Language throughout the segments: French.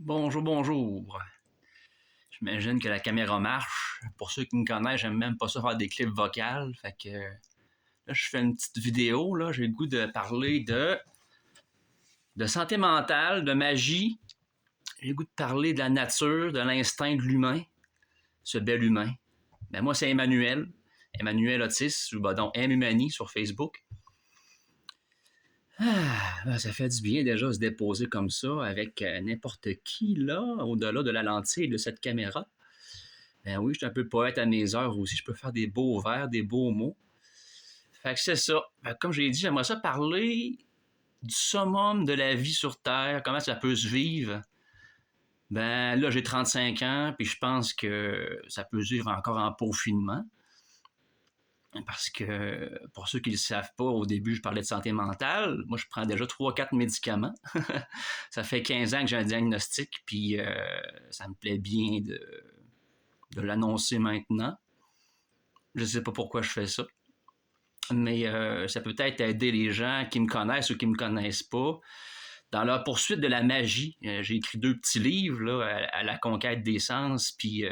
Bonjour, bonjour. J'imagine que la caméra marche. Pour ceux qui me connaissent, j'aime même pas ça faire des clips vocaux. Fait que là, je fais une petite vidéo. Là, j'ai le goût de parler de santé mentale, de magie. J'ai le goût de parler de la nature, de l'instinct de l'humain, ce bel humain. Ben moi, c'est Emmanuel. Emmanuel Otis, ou donc M Humani sur Facebook. Ça fait du bien déjà se déposer comme ça avec n'importe qui là, au-delà de la lentille de cette caméra. Ben oui, je suis un peu poète à mes heures aussi. Je peux faire des beaux vers, des beaux mots. Fait que c'est ça. Fait que comme j'ai dit, j'aimerais ça parler du summum de la vie sur Terre, comment ça peut se vivre. Ben là, j'ai 35 ans, puis je pense que ça peut se vivre encore en peaufinement. Parce que, pour ceux qui ne le savent pas, au début, je parlais de santé mentale. Moi, je prends déjà 3-4 médicaments. Ça fait 15 ans que j'ai un diagnostic, puis ça me plaît bien de l'annoncer maintenant. Je ne sais pas pourquoi je fais ça. Mais ça peut peut-être aider les gens qui me connaissent ou qui ne me connaissent pas dans leur poursuite de la magie. J'ai écrit 2 petits livres là, à la conquête des sens, puis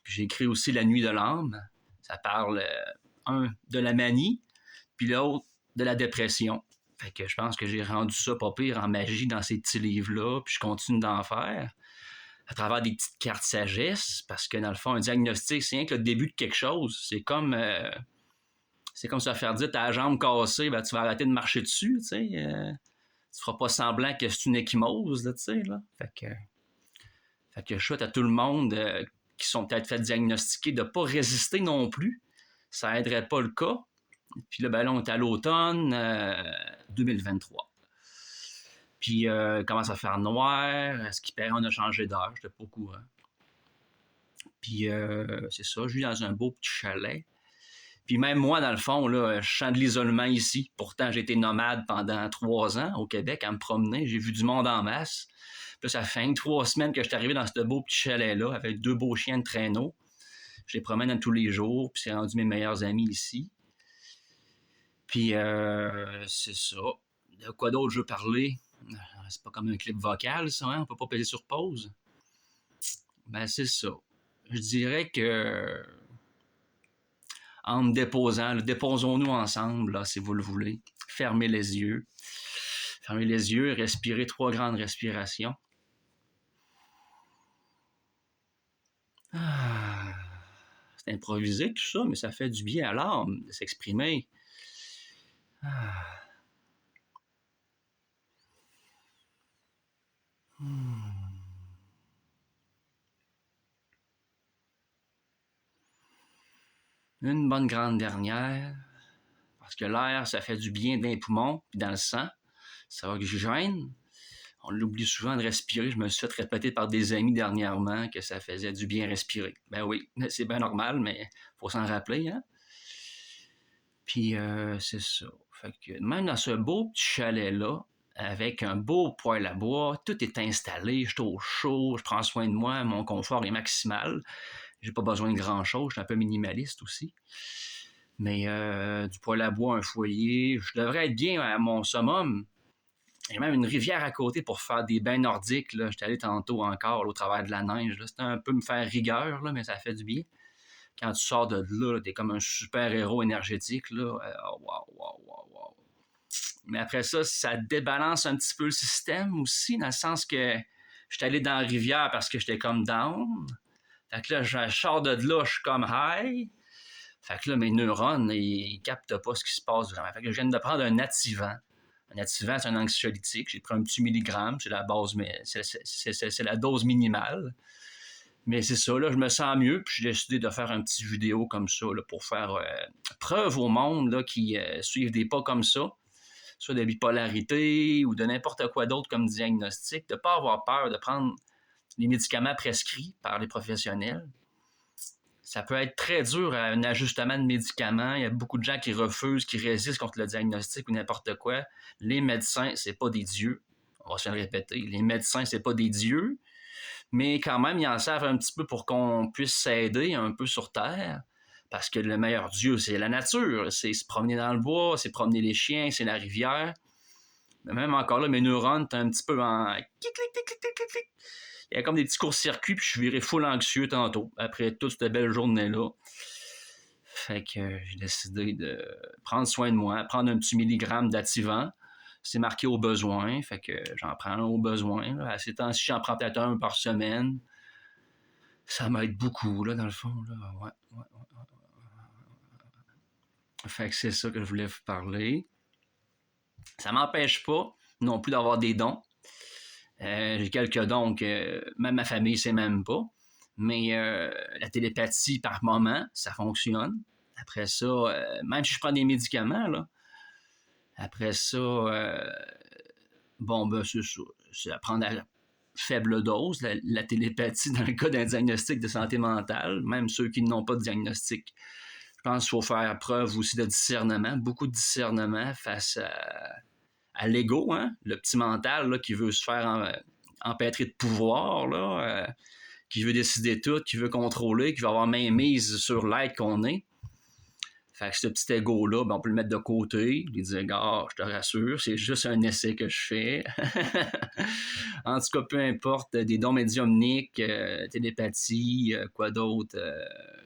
j'ai écrit aussi La nuit de l'âme. Ça parle, un, de la manie, puis l'autre, de la dépression. Fait que je pense que j'ai rendu ça pas pire en magie dans ces petits livres-là, puis je continue d'en faire à travers des petites cartes sagesse, parce que dans le fond, un diagnostic, c'est rien que le début de quelque chose. C'est comme se faire dire ta jambe cassée, ben, tu vas arrêter de marcher dessus, tu sais. Tu feras pas semblant que c'est une échymose, là, tu sais, là. Fait que je souhaite à tout le monde qui sont peut-être fait diagnostiquer de ne pas résister non plus. Ça aiderait pas le cas. Puis là, ben là, on est à l'automne 2023. Puis commence à faire noir. À ce qui paraît, on a changé d'heure. J'étais pas au courant. Puis c'est ça, je vis dans un beau petit chalet. Puis même moi, dans le fond, là, je sens de l'isolement ici. Pourtant, j'ai été nomade pendant 3 ans au Québec à me promener. J'ai vu du monde en masse. Puis là, ça fait 3 semaines que je suis arrivé dans ce beau petit chalet-là avec 2 beaux chiens de traîneau. Je les promène tous les jours, puis c'est rendu mes meilleurs amis ici. Puis c'est ça. De quoi d'autre je veux parler? C'est pas comme un clip vocal, ça, hein? On peut pas peser sur pause. Ben c'est ça. Je dirais que en me déposant, là, déposons-nous ensemble, là, si vous le voulez. Fermez les yeux. Fermez les yeux, respirez 3 grandes respirations. Ah, c'est improvisé tout ça, mais ça fait du bien à l'âme de s'exprimer. Ah. Une bonne grande dernière, parce que l'air, ça fait du bien dans les poumons puis dans le sang. Ça oxygène. On l'oublie souvent de respirer. Je me suis fait répéter par des amis dernièrement que ça faisait du bien respirer. Ben oui, c'est bien normal, mais faut s'en rappeler, hein? Puis c'est ça. Fait que même dans ce beau petit chalet-là, avec un beau poêle à bois, tout est installé, je suis au chaud, je prends soin de moi, mon confort est maximal. J'ai pas besoin de grand-chose, je suis un peu minimaliste aussi. Mais du poêle à bois, un foyer, je devrais être bien à mon summum. Il y a même une rivière à côté pour faire des bains nordiques. Là. J'étais allé tantôt encore là, au travers de la neige. Là. C'était un peu me faire rigueur, là, mais ça fait du bien. Quand tu sors de là, t'es comme un super-héros énergétique. Là. Wow. Mais après ça, ça débalance un petit peu le système aussi, dans le sens que j'étais allé dans la rivière parce que j'étais comme down. Fait que là, je sors de là, je suis comme high. Fait que là, mes neurones, ils captent pas ce qui se passe vraiment. Fait que je viens de prendre un activant. Un activant, c'est un anxiolytique. J'ai pris un petit milligramme, c'est la base, mais c'est la dose minimale. Mais c'est ça, là, je me sens mieux, puis j'ai décidé de faire un petit vidéo comme ça, là, pour faire preuve au monde là, qui suivent des pas comme ça, soit de bipolarité ou de n'importe quoi d'autre comme diagnostic, de ne pas avoir peur de prendre les médicaments prescrits par les professionnels. Ça peut être très dur à un ajustement de médicaments. Il y a beaucoup de gens qui refusent, qui résistent contre le diagnostic ou n'importe quoi. Les médecins, c'est pas des dieux. On va se le répéter. Les médecins, c'est pas des dieux. Mais quand même, ils en servent un petit peu pour qu'on puisse s'aider un peu sur Terre. Parce que le meilleur dieu, c'est la nature. C'est se promener dans le bois, c'est promener les chiens, c'est la rivière. Mais même encore là, mes neurones étaient un petit peu en clic, clic, clic, clic, clic, clic, clic. Il y avait comme des petits courts-circuits, puis je suis viré full anxieux tantôt, après toute cette belle journée-là. Fait que j'ai décidé de prendre soin de moi, prendre un petit milligramme d'activant. C'est marqué au besoin, fait que j'en prends un au besoin. Là. À ces temps-ci, j'en prends peut-être un par semaine. Ça m'aide beaucoup, là, dans le fond. Là. Ouais. Fait que c'est ça que je voulais vous parler. Ça m'empêche pas non plus d'avoir des dons. J'ai quelques dons que même ma famille ne sait même pas. Mais la télépathie, par moment, ça fonctionne. Après ça, même si je prends des médicaments, là, après ça, c'est ça. C'est à prendre à faible dose, la télépathie dans le cas d'un diagnostic de santé mentale, même ceux qui n'ont pas de diagnostic. Je pense qu'il faut faire preuve aussi de discernement, beaucoup de discernement face à l'ego, hein? Le petit mental là, qui veut se faire empêtrer de pouvoir, là, qui veut décider tout, qui veut contrôler, qui veut avoir main mise sur l'être qu'on est. Fait que ce petit ego-là, on peut le mettre de côté, lui dire, gars, je te rassure, c'est juste un essai que je fais. En tout cas, peu importe, des dons médiumniques, télépathie, quoi d'autre,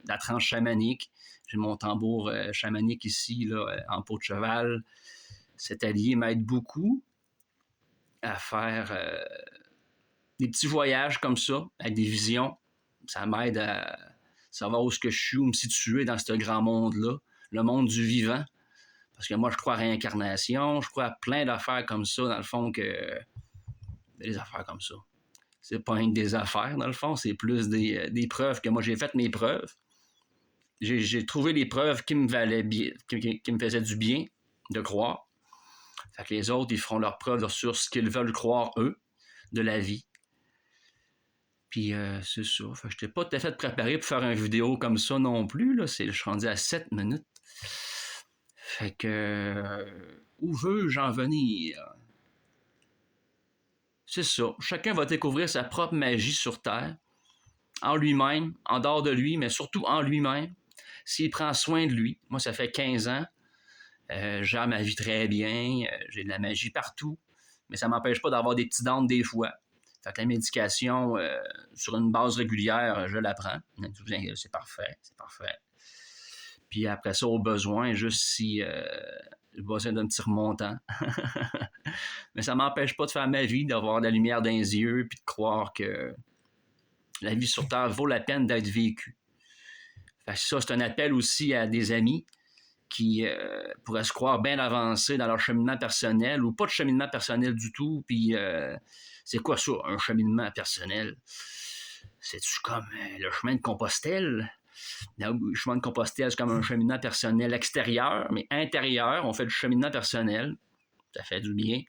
la tranche chamanique. J'ai mon tambour chamanique ici, là, en peau de cheval. Cet allié m'aide beaucoup à faire des petits voyages comme ça, avec des visions. Ça m'aide à savoir où est-ce que je suis, où me situer dans ce grand monde-là, le monde du vivant. Parce que moi, je crois à réincarnation, je crois à plein d'affaires comme ça, dans le fond, des affaires comme ça. C'est pas une des affaires, dans le fond, c'est plus des preuves que moi, j'ai fait mes preuves. J'ai trouvé les preuves qui me valaient bien, qui me faisaient du bien de croire. Fait que les autres, ils feront leurs preuves sur ce qu'ils veulent croire, eux, de la vie. Puis c'est ça. Fait que je n'étais pas tout à fait préparé pour faire une vidéo comme ça non plus. Là. Je suis rendu à 7 minutes. Fait que où veux-je en venir? C'est ça. Chacun va découvrir sa propre magie sur Terre, en lui-même, en dehors de lui, mais surtout en lui-même, s'il prend soin de lui. Moi, ça fait 15 ans. J'ai ma vie très bien. J'ai de la magie partout. Mais ça ne m'empêche pas d'avoir des petits dents des fois. Fait que la médication, sur une base régulière, je la prends. C'est parfait, c'est parfait. Puis après ça, au besoin, juste si j'ai besoin d'un petit remontant. Mais ça ne m'empêche pas de faire ma vie, d'avoir de la lumière dans les yeux, puis de croire que la vie sur Terre vaut la peine d'être vécue. Fait que ça, c'est un appel aussi à des amis qui pourraient se croire bien avancés dans leur cheminement personnel ou pas de cheminement personnel du tout, puis c'est quoi ça, un cheminement personnel? C'est-tu comme le chemin de Compostelle? Le chemin de Compostelle, c'est comme un cheminement personnel extérieur, mais intérieur, on fait du cheminement personnel. Ça fait du bien.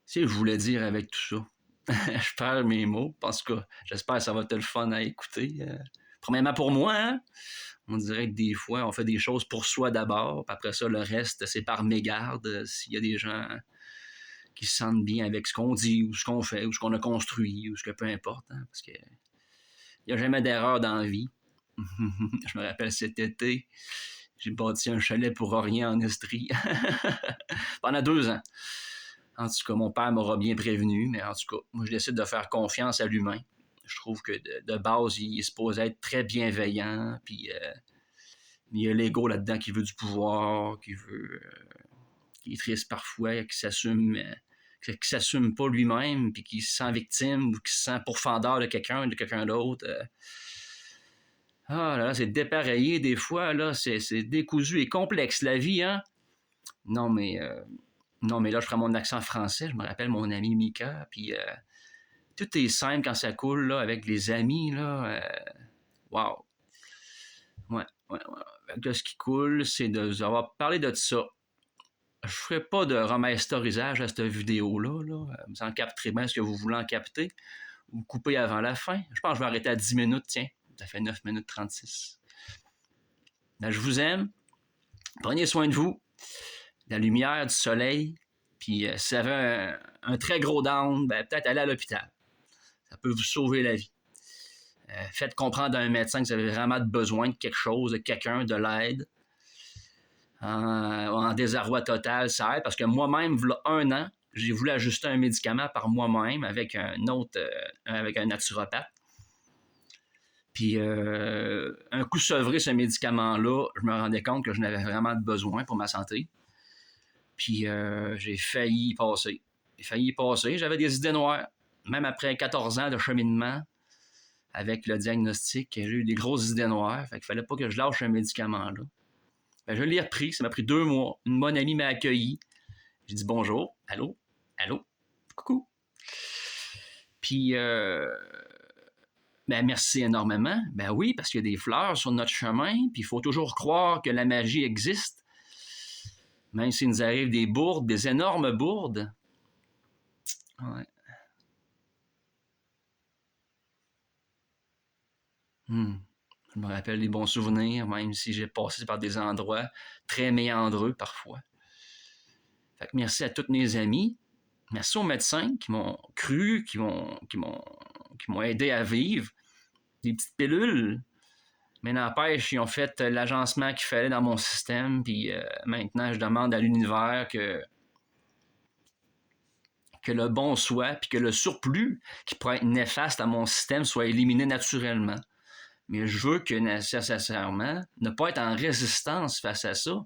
C'est ce que je voulais dire avec tout ça. Je perds mes mots, parce que j'espère que ça va être le fun à écouter. Premièrement pour moi, hein? On dirait que des fois, on fait des choses pour soi d'abord, puis après ça, le reste, c'est par mégarde. S'il y a des gens qui se sentent bien avec ce qu'on dit, ou ce qu'on fait, ou ce qu'on a construit, ou ce que peu importe, hein, parce que il n'y a jamais d'erreur dans la vie. Je me rappelle cet été, j'ai bâti un chalet pour Orient en Estrie pendant 2 ans. En tout cas, mon père m'aura bien prévenu, mais en tout cas, moi, je décide de faire confiance à l'humain. Je trouve que de base, il est supposé être très bienveillant, puis il y a l'ego là-dedans qui veut du pouvoir, qui est triste parfois, qui s'assume pas lui-même, puis qui se sent victime ou qui se sent pourfendeur de quelqu'un d'autre. Ah là, c'est dépareillé des fois, là, c'est décousu et complexe la vie, hein? Non, mais là, je ferai mon accent français, je me rappelle mon ami Mika, puis tout est simple quand ça coule, là, avec les amis, là. Wow! Ouais. Là, ce qui coule, c'est de vous avoir parlé de ça. Je ne ferai pas de remasterisage à cette vidéo-là. Là. Vous en capterez bien ce que vous voulez en capter. Vous coupez avant la fin. Je pense que je vais arrêter à 10 minutes, tiens. Ça fait 9 minutes 36. Ben, je vous aime. Prenez soin de vous. De la lumière, du soleil. Puis si vous avez un très gros down, ben, peut-être aller à l'hôpital. Ça peut vous sauver la vie. Faites comprendre à un médecin que vous avez vraiment besoin de quelque chose, de quelqu'un, de l'aide. en désarroi total, ça aide parce que moi-même, il y a 1 an, j'ai voulu ajuster un médicament par moi-même avec avec un naturopathe. Puis, un coup sevré ce médicament-là, je me rendais compte que je n'avais vraiment besoin pour ma santé. Puis, j'ai failli y passer. J'avais des idées noires. Même après 14 ans de cheminement avec le diagnostic, j'ai eu des grosses idées noires. Fait qu'il fallait pas que je lâche un médicament-là. Ben, je l'ai repris, ça m'a pris 2 mois. Une bonne amie m'a accueilli. J'ai dit bonjour, allô, allô, coucou. Puis, ben merci énormément. Ben oui, parce qu'il y a des fleurs sur notre chemin, puis il faut toujours croire que la magie existe. Même s'il nous arrive des bourdes, des énormes bourdes. Ouais. Je me rappelle des bons souvenirs, même si j'ai passé par des endroits très méandreux parfois. Fait que merci à tous mes amis. Merci aux médecins qui m'ont cru, qui m'ont aidé à vivre. Des petites pilules. Mais n'empêche, ils ont fait l'agencement qu'il fallait dans mon système. Puis maintenant, je demande à l'univers que le bon soit, puis que le surplus qui pourrait être néfaste à mon système soit éliminé naturellement. Mais je veux que nécessairement ne pas être en résistance face à ça.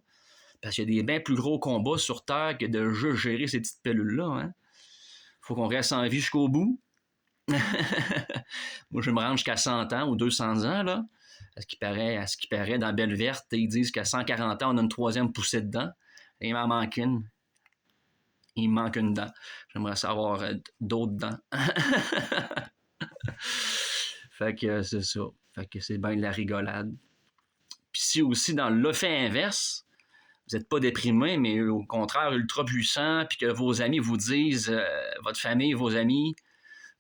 Parce qu'il y a des bien plus gros combats sur Terre que de juste gérer ces petites pilules-là. Hein? Faut qu'on reste en vie jusqu'au bout. Moi, je me rends jusqu'à 100 ans ou 200 ans, là. À ce qui paraît, dans Belle Verte, ils disent qu'à 140 ans, on a une 3e poussée de dents. Et il m'en manque une. Il me manque une dent. J'aimerais savoir d'autres dents. Fait que c'est ça. Fait que c'est bien de la rigolade. Puis si aussi, dans le fait inverse, vous n'êtes pas déprimé, mais au contraire ultra puissant, puis que vos amis vous disent, votre famille, vos amis,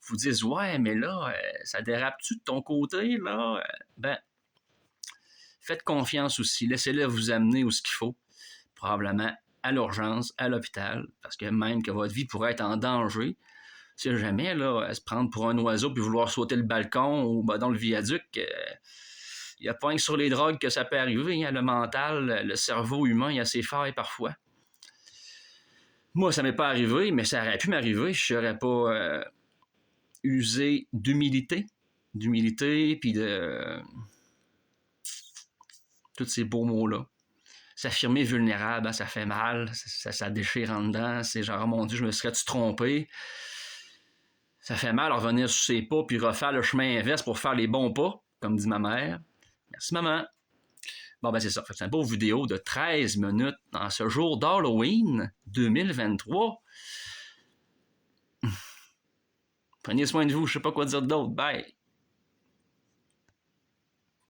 vous disent « Ouais, mais là, ça dérape-tu de ton côté, là? » Ben, faites confiance aussi. Laissez-le vous amener où ce qu'il faut. Probablement à l'urgence, à l'hôpital, parce que même que votre vie pourrait être en danger, si jamais, là, se prendre pour un oiseau puis vouloir sauter le balcon ou dans le viaduc, il n'y a pas que sur les drogues que ça peut arriver. Hein, le mental, le cerveau humain, il a ses failles parfois. Moi, ça ne m'est pas arrivé, mais ça aurait pu m'arriver. Je ne serais pas usé d'humilité, puis de tous ces beaux mots-là. S'affirmer vulnérable, hein, ça fait mal, ça déchire en dedans. C'est genre, oh mon Dieu, je me serais-tu trompé? Ça fait mal de revenir sur ses pas puis refaire le chemin inverse pour faire les bons pas, comme dit ma mère. Merci, maman. Bon, ben c'est ça. C'est une beau vidéo de 13 minutes dans ce jour d'Halloween 2023. Prenez soin de vous, je sais pas quoi dire d'autre. Bye!